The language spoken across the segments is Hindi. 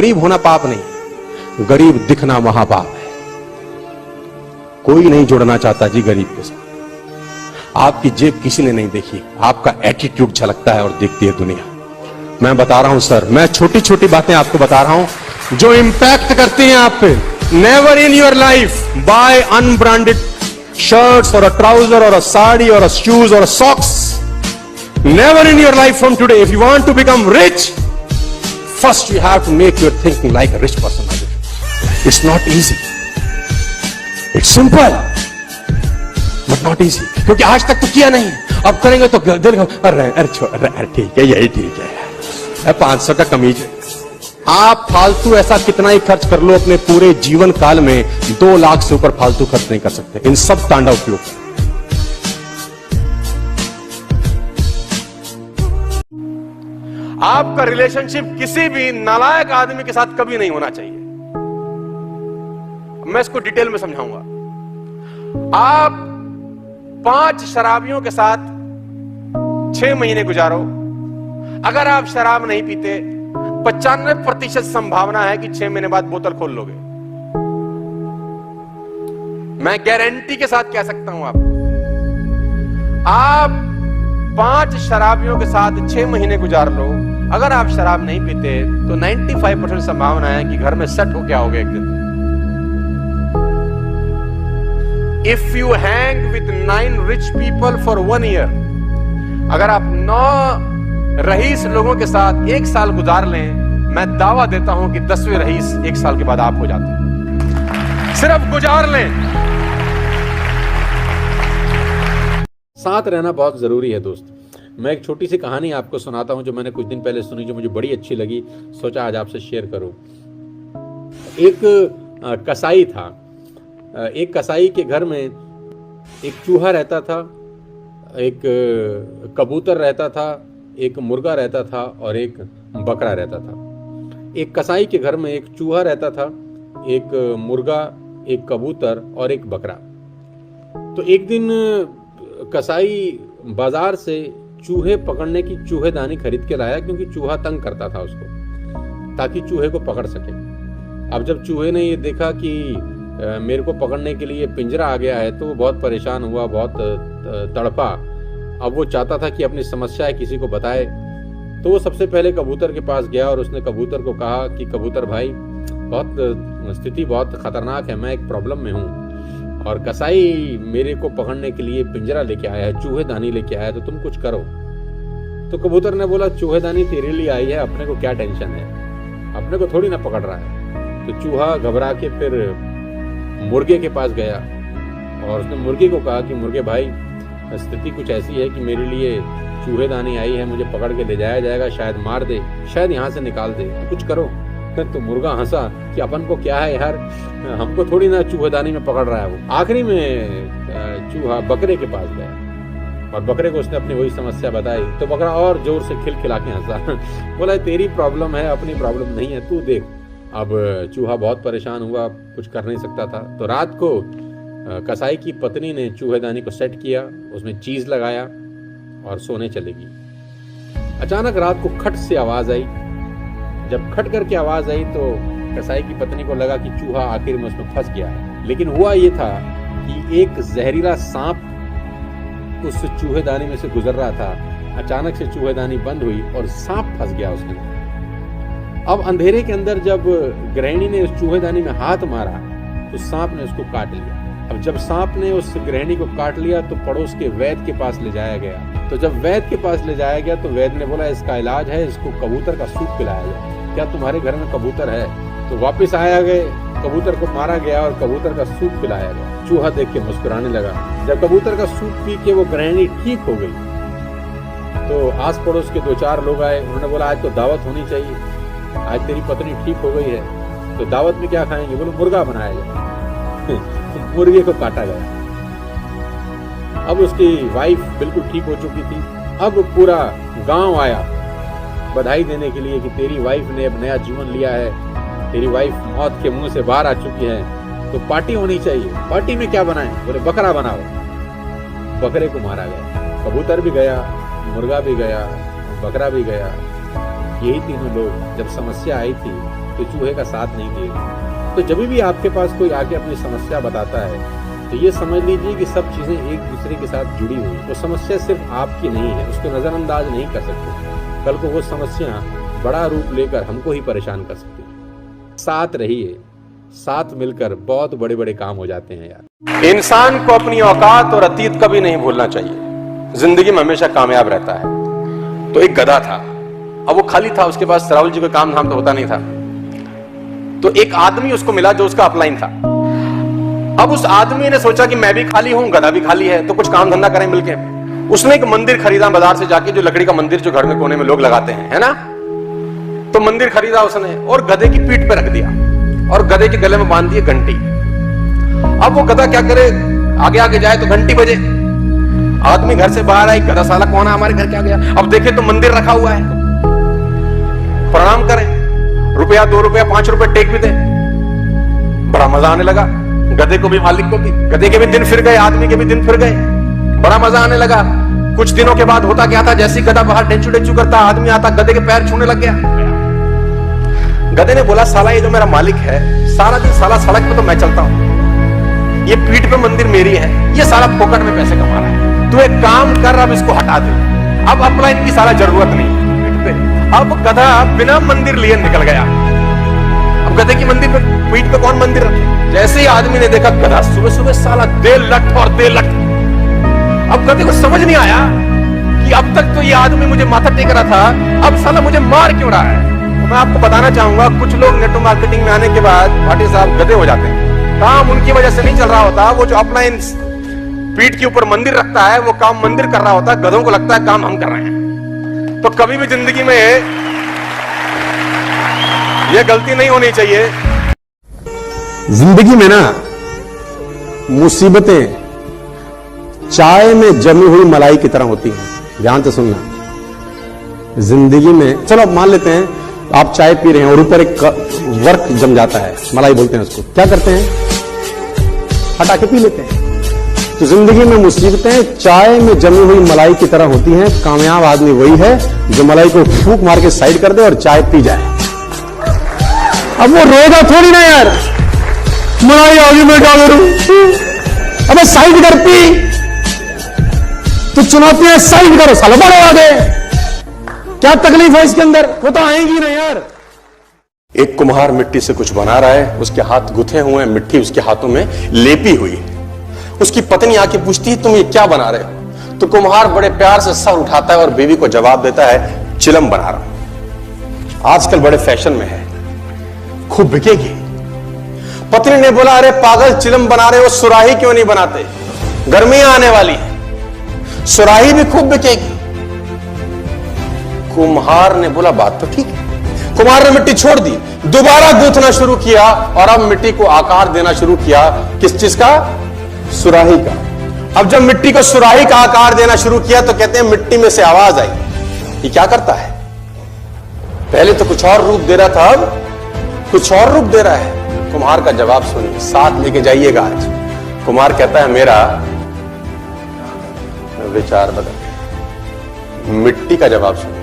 गरीब होना पाप नहीं, गरीब दिखना महापाप है। कोई नहीं जुड़ना चाहता जी गरीब के साथ। आपकी जेब किसी ने नहीं देखी, आपका एटीट्यूड झलकता है और देखती है दुनिया। मैं बता रहा हूं सर, मैं छोटी छोटी बातें आपको बता रहा हूं जो इंपैक्ट करती हैं आप पे। Never in your life buy unbranded shirts और अ ट्राउजर और अ साड़ी और अ शूज और a socks. Never in your life from today. If you want to become rich, first you have to make your thinking like a rich person. It's not easy, it's simple but not easy, क्योंकि आज तक तो किया नहीं। अब करेंगे तो दिल अरे ठीक है, यही ठीक है, 500 का कमीज है। आप फालतू ऐसा कितना ही खर्च कर लो, अपने पूरे जीवन काल में 2 लाख से ऊपर फालतू खर्च नहीं कर सकते इन सब तांडव उपयोग। आपका रिलेशनशिप किसी भी नालायक आदमी के साथ कभी नहीं होना चाहिए। मैं इसको डिटेल में समझाऊंगा। आप 5 शराबियों के साथ 6 महीने गुजारो, अगर आप शराब नहीं पीते 95% संभावना है कि 6 महीने बाद बोतल खोल लोगे। मैं गारंटी के साथ कह सकता हूं आप 5 शराबियों के साथ 6 महीने गुजार लो, अगर आप शराब नहीं पीते तो 95% संभावना है कि घर में सेट हो क्या होगा एक दिन। If you hang with 9 rich people for 1 year, अगर आप 9 रईस लोगों के साथ 1 साल गुजार लें, मैं दावा देता हूं कि 10वें रईस 1 साल के बाद आप हो जाते हैं। सिर्फ गुजार लें। साथ रहना बहुत जरूरी है दोस्त। मैं एक छोटी सी कहानी आपको सुनाता हूं जो मैंने कुछ दिन पहले सुनी, जो मुझे बड़ी अच्छी लगी, सोचा आज आपसे शेयर करूं। एक कसाई था। एक कसाई के घर में एक चूहा रहता था, एक कबूतर रहता था, एक मुर्गा रहता था और एक बकरा रहता था। एक कसाई के घर में एक चूहा रहता था, एक मुर्गा, एक कबूतर और एक बकरा। तो एक दिन कसाई बाजार से चूहे पकड़ने की चूहेदानी खरीद के लाया, क्योंकि चूहा तंग करता था उसको, ताकि चूहे को पकड़ सके। अब जब चूहे ने ये देखा कि मेरे को पकड़ने के लिए पिंजरा आ गया है, तो वो बहुत परेशान हुआ, बहुत तड़पा। अब वो चाहता था कि अपनी समस्या किसी को बताए। तो वो सबसे पहले कबूतर के पास गया और उसने कबूतर को कहा कि कबूतर भाई, स्थिति बहुत खतरनाक है, मैं एक प्रॉब्लम में हूँ और कसाई मेरे को पकड़ने के लिए पिंजरा लेके आया है, चूहेदानी लेके आया है, तो तुम कुछ करो। तो कबूतर ने बोला, चूहेदानी तेरे लिए आई है, अपने को क्या टेंशन है, अपने को थोड़ी ना पकड़ रहा है। तो चूहा घबरा के फिर मुर्गे के पास गया और उसने मुर्गे को कहा कि मुर्गे भाई, स्थिति कुछ ऐसी है कि मेरे लिए चूहेदानी आई है, मुझे पकड़ के ले जाया जाएगा, शायद मार दे, शायद यहाँ से निकाल दे, तो कुछ करो। तो मुर्गा हंसा कि अपन को क्या है यार, हमको थोड़ी ना चूहेदानी में पकड़ रहा है वो। आखिरी में चूहा बकरे के पास गया और बकरे को उसने अपनी वही समस्या बताई। तो बकरा और जोर से खिलखिला के हंसा, बोला तेरी प्रॉब्लम है, अपनी प्रॉब्लम नहीं है, तू देख। अब चूहा बहुत परेशान हुआ, कुछ कर नहीं सकता था। तो रात को कसाई की पत्नी ने चूहेदानी को सेट किया, उसमें चीज लगाया और सोने चलेगी। अचानक रात को खट से आवाज आई। जब खट करके आवाज आई तो कसाई की पत्नी को लगा कि चूहा आखिर में उसमें फंस गया है। लेकिन हुआ ये था कि एक जहरीला सांप उस चूहेदानी में से गुजर रहा था। अचानक से चूहेदानी बंद हुई और सांप फंस गया उसके अंदर। अब अंधेरे के अंदर जब गृहिणी ने उस चूहेदानी में हाथ मारा तो सांप ने उसको काट लिया। अब जब सांप ने उस गृहिणी को काट लिया तो पड़ोस के वैद्य के पास ले जाया गया। तो जब वैद्य के पास ले जाया गया तो वैद्य ने बोला, इसका इलाज है, इसको कबूतर का सूप पिलाया जाए, क्या तुम्हारे घर में कबूतर है? तो वापस आया गए, कबूतर को मारा गया और कबूतर का सूप पिलाया गया। चूहा देख के मुस्कुराने लगा। जब कबूतर का सूप पी के वो गृहिणी ठीक हो गई तो आस पड़ोस के 2-4 लोग आए। उन्होंने बोला, आज तो दावत होनी चाहिए, आज तेरी पत्नी ठीक हो गई है, तो दावत में क्या खाएंगे? बोलो मुर्गा बनाया जाए। तो मुर्गे को काटा गया। अब उसकी वाइफ बिल्कुल ठीक हो चुकी थी। अब पूरा गांव आया बधाई देने के लिए कि तेरी वाइफ ने अब नया जीवन लिया है, तेरी वाइफ मौत के मुंह से बाहर आ चुकी है, तो पार्टी होनी चाहिए। पार्टी में क्या बनाएं? बोले बकरा बनाओ। बकरे को मारा गया। कबूतर भी गया, मुर्गा भी गया, बकरा भी गया। यही तीनों लोग जब समस्या आई थी तो तो चूहे का साथ नहीं देगा। तो जब भी आपके पास कोई आके अपनी समस्या बताता है तो ये समझ लीजिए कि सब चीज़ें एक दूसरे के साथ जुड़ी हुई। वो समस्या सिर्फ आपकी नहीं है, उसको नज़रअंदाज नहीं कर सकते। कल को वो समस्या बड़ा रूप लेकर हमको ही परेशान कर सकती है। साथ रहिए, साथ मिलकर बहुत बड़े बड़े काम हो जाते हैं यार। इंसान को अपनी औकात और अतीत कभी नहीं भूलना चाहिए, जिंदगी में हमेशा कामयाब रहता है। तो एक गधा था, अब वो खाली था, उसके पास राहुल जी का काम धाम तो होता नहीं था। तो एक आदमी उसको मिला जो उसका अपलाइन था। अब उस आदमी ने सोचा कि मैं भी खाली हूं, गधा भी खाली है, तो कुछ काम धंधा करें मिलके। उसने एक मंदिर खरीदा बाजार से जाके, जो लकड़ी का मंदिर जो घर में कोने में लोग लगाते हैं, है ना। तो मंदिर खरीदा उसने और गधे की पीठ पे रख दिया और गधे के गले में बांध दिए घंटी। अब वो गधा क्या करे, आगे आगे जाए तो घंटी बजे। आदमी घर से बाहर आई, गधा साला कौन है हमारे घर क्या गया। अब देखे तो मंदिर रखा हुआ है, प्रणाम करें, रुपया 2 रुपया 5 रुपए टेक भी दे। बड़ा मजा आने लगा, गधे को भी मालिक को भी। गधे के भी दिन फिर गए, आदमी के भी दिन फिर गए, बड़ा मजा आने लगा। कुछ दिनों के बाद होता क्या था, जैसे ही गधा बाहर डेचू डेचू करता, आदमी आता गधे के पैर छूने लग गया। गधे ने बोला साला ये जो मेरा मालिक है, सारा दिन साला सड़क में तो मैं चलता हूं, ये पीठ पे मंदिर मेरी है, ये साला फोकट में पैसे कमा रहा है। तू एक काम कर, अब इसको हटा दे, अब अपलाइन की साला जरूरत नहीं है पीठ पे। अब गधा बिना मंदिर लिए निकल गया। अब गधे की मंदिर पे पीठ पे कौन मंदिर रखे। जैसे ही आदमी ने देखा गधा सुबह सुबह साला दे लट और दे लट। अब गधे को समझ नहीं आया कि अब तक तो ये आदमी मुझे माथा टेक रहा था, अब साला मुझे मार क्यों रहा है। तो मैं आपको बताना चाहूंगा, कुछ लोग नेटवर्क मार्केटिंग में आने के बाद भाटी साहब गधे हो जाते हैं। काम उनकी वजह से नहीं चल रहा होता, वो जो अपलाइन पीठ के ऊपर मंदिर रखता है वो काम मंदिर कर रहा होता है, गधों को लगता है काम हम कर रहे हैं। तो कभी भी जिंदगी में ये गलती नहीं होनी चाहिए। जिंदगी में ना मुसीबतें चाय में जमी हुई मलाई की तरह होती हैं। ध्यान से सुनना। जिंदगी में चलो मान लेते हैं आप चाय पी रहे हैं और ऊपर एक वर्क जम जाता है, मलाई बोलते हैं उसको। क्या करते हैं, हटा के पी लेते हैं। तो जिंदगी में मुसीबतें चाय में जमी हुई मलाई की तरह होती हैं। कामयाब आदमी वही है जो मलाई को फूंक मार के साइड कर दे और चाय पी जाए। अब वो रोएगा थोड़ी ना यार, मलाई आगे मैं क्या करूं, अबे साइड कर पी। तो चुनौतियां साइड करो, सालो बढ़ो आगे। क्या तकलीफ है इसके अंदर, वो तो आएंगी ना यार। एक कुम्हार मिट्टी से कुछ बना रहा है, उसके हाथ गुथे हुए हैं, मिट्टी उसके हाथों में लेपी हुई है। उसकी पत्नी आके पूछती है तुम ये क्या बना रहे हो। तो कुम्हार बड़े प्यार से सर उठाता है और बीवी को जवाब देता है चिलम बना रहा हूं, आजकल बड़े फैशन में है, खूब बिकेगी। पत्नी ने बोला अरे पागल, चिलम बना रहे हो, सुराही क्यों नहीं बनाते, गर्मियां आने वाली है, सुराही भी खूब बिकेगी। कुम्हार ने बोला बात तो ठीक है। कुम्हार ने मिट्टी छोड़ दी, दोबारा गूंथना शुरू किया और अब मिट्टी को आकार देना शुरू किया। किस चीज का, सुराही का। अब जब मिट्टी को सुराही का आकार देना शुरू किया तो कहते हैं मिट्टी में से आवाज आई। ये क्या करता है, पहले तो कुछ और रूप दे रहा था, अब कुछ और रूप दे रहा है। कुम्हार का जवाब सुनिए, साथ लेके जाइएगा आज। कुम्हार कहता है मेरा विचार बदल गया। मिट्टी का जवाब सुनिए।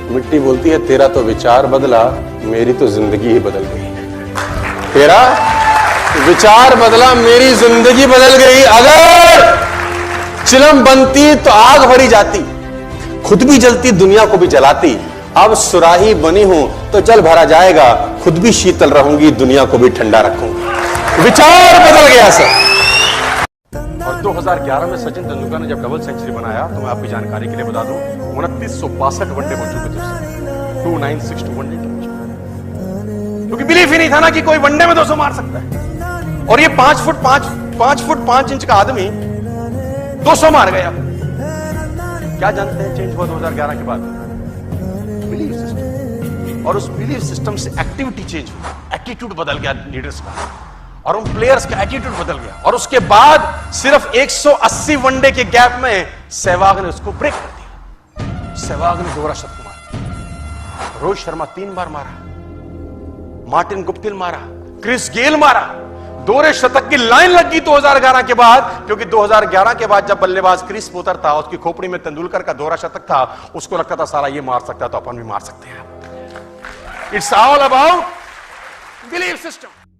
मिट्टी बोलती है तेरा तो विचार बदला, मेरी तो जिंदगी ही बदल गई। तेरा विचार बदला, मेरी जिंदगी बदल गई। अगर चिलम बनती तो आग भरी जाती, खुद भी जलती, दुनिया को भी जलाती। अब सुराही बनी हूं तो जल भरा जाएगा, खुद भी शीतल रहूंगी, दुनिया को भी ठंडा रखूंगी। विचार बदल गया सर। और 2011 में सचिन तेंदुलकर ने जब डबल सेंचुरी बनाया तो मैं आपकी जानकारी के लिए बता दूं 2962 वनडे हो चुके थे, 2962 वनडे, क्योंकि बिलीफ ही नहीं था ना कि कोई वनडे में 200 मार सकता है। और ये 5 फुट 5 इंच का आदमी 200 मार गया। क्या जानते हैं चेंज हुआ 2011 के बाद, बिलीफ सिस्टम। और उस बिलीफ सिस्टम से एक्टिविटी चेंज हुई, एटीट्यूड बदल गया लीडर्स का, और उन प्लेयर्स का एटीट्यूड बदल गया। और उसके बाद सिर्फ 180 वनडे के गैप में सहवाग ने उसको ब्रेक कर दिया। सहवाग ने दोहरा शतक मारा, रोहित शर्मा 3 बार मारा, मार्टिन गुप्टिल मारा, क्रिस गेल मारा। दोहरे शतक की लाइन लग गई 2011 के बाद, क्योंकि 2011 के बाद जब बल्लेबाज क्रिस पोतर था, उसकी खोपड़ी में तेंदुलकर का दोहरा शतक था, उसको लगता था सारा ये मार सकता है तो अपन भी मार सकते हैं। It's all about system.